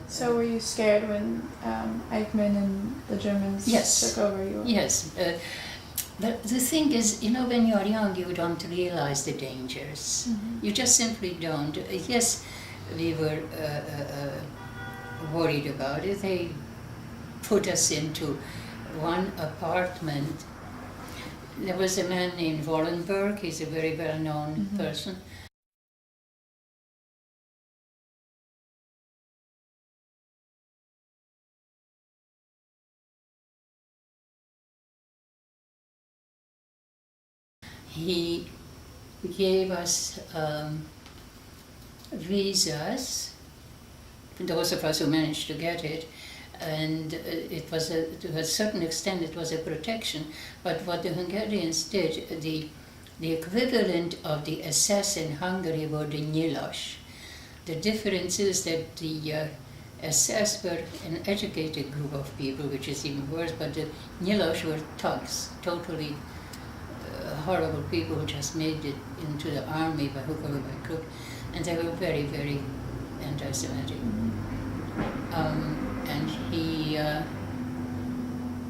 So were you scared when Eichmann and the Germans took over you? Yes. But the thing is, you know, when you are young, you don't realize the dangers. Mm-hmm. You just simply don't. Yes, we were worried about it. They put us into one apartment. There was a man named Wallenberg. He's a very well-known Mm-hmm. person. He gave us visas, those of us who managed to get it, and it was to a certain extent it was a protection. But what the Hungarians did, the equivalent of the SS in Hungary were the nyilas. The difference is that the SS were an educated group of people, which is even worse, but the nyilas were thugs, totally horrible people who just made it into the army by hook or by crook, and they were very, very anti-Semitic. And he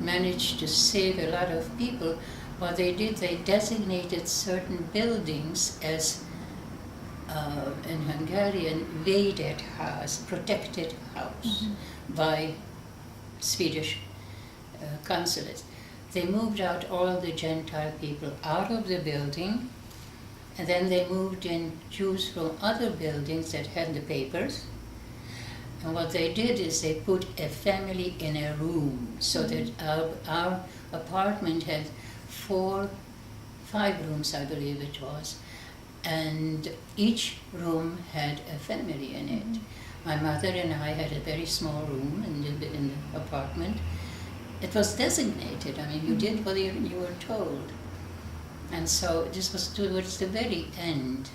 managed to save a lot of people. What they did, they designated certain buildings as, in Hungarian, védett house, protected house, by Swedish consulates. They moved out all the Gentile people out of the building, and then they moved in Jews from other buildings that had the papers. And what they did is they put a family in a room, so that our apartment had 5 rooms, I believe it was, and each room had a family in it. My mother and I had a very small room in the apartment. It was designated. I mean, you did what you were told. And so this was towards the very end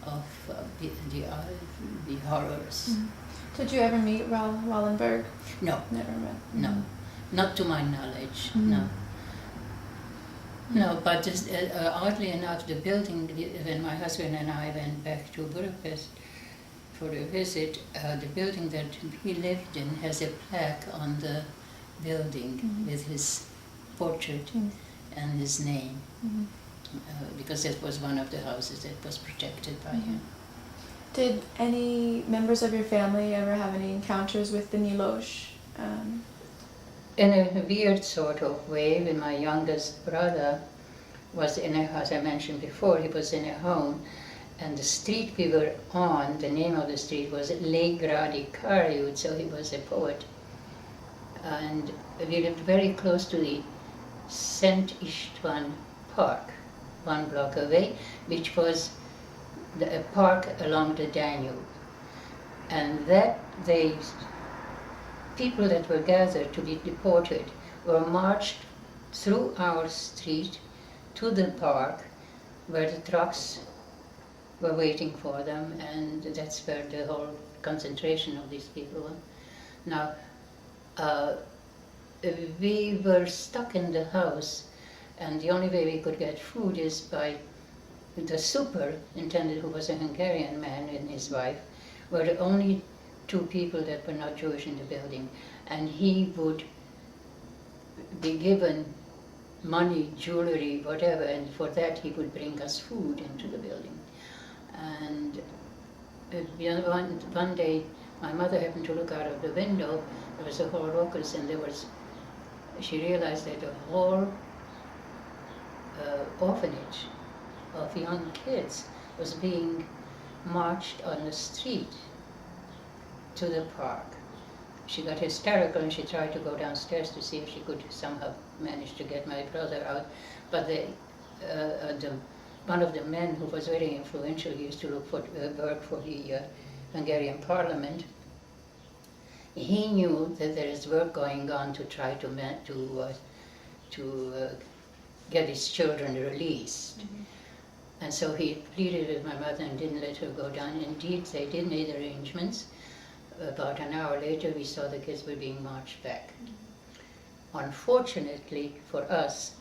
of the horrors. Did you ever meet Wallenberg? No. Never met? No. Not to my knowledge, no. No, but just, oddly enough, the building, when my husband and I went back to Budapest for a visit, the building that he lived in has a plaque on the building with his portrait and his name, because it was one of the houses that was protected by him. Did any members of your family ever have any encounters with the Nyilas? In a weird sort of way, when my youngest brother was in a, as I mentioned before, he was in a home, and the street we were on, the name of the street was Legradi Karjút, so he was a poet. And we lived very close to the Szent István Park, 1 block away, which was a park along the Danube. And that the people that were gathered to be deported were marched through our street to the park, where the trucks were waiting for them, and that's where the whole concentration of these people were. Now, we were stuck in the house, and the only way we could get food is by the superintendent, who was a Hungarian man, and his wife were the only 2 people that were not Jewish in the building, and he would be given money, jewelry, whatever, and for that he would bring us food into the building. And one day my mother happened to look out of the window. There was a whole locus, and she realized that a whole orphanage of young kids was being marched on the street to the park. She got hysterical, and she tried to go downstairs to see if she could somehow manage to get my brother out. But one of the men who was very influential, he used to look for work for the Hungarian parliament. He knew that there is work going on to try to get his children released. And so he pleaded with my mother and didn't let her go down. Indeed, they did make arrangements. About an hour later, we saw the kids were being marched back. Unfortunately for us,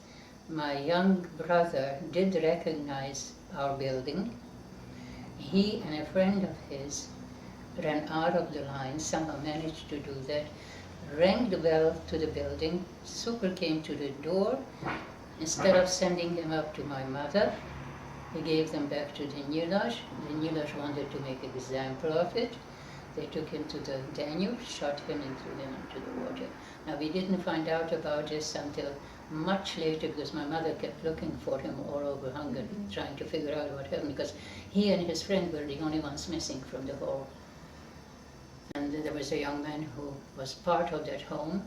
my young brother did recognize our building. He and a friend of his ran out of the line, somehow managed to do that, rang the bell to the building, super came to the door. Instead of sending him up to my mother, he gave them back to the Nyilas. The Nyilas wanted to make an example of it. They took him to the Danube, shot him and threw him into the water. Now we didn't find out about this until much later, because my mother kept looking for him all over Hungary, trying to figure out what happened, because he and his friend were the only ones missing from the whole. And there was a young man who was part of that home,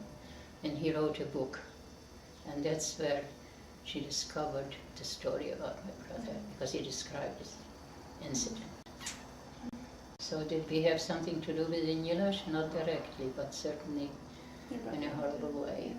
and he wrote a book. And that's where she discovered the story about my brother, because he described this incident. So did we have something to do with the Nyilas? Not directly, but certainly in a horrible way.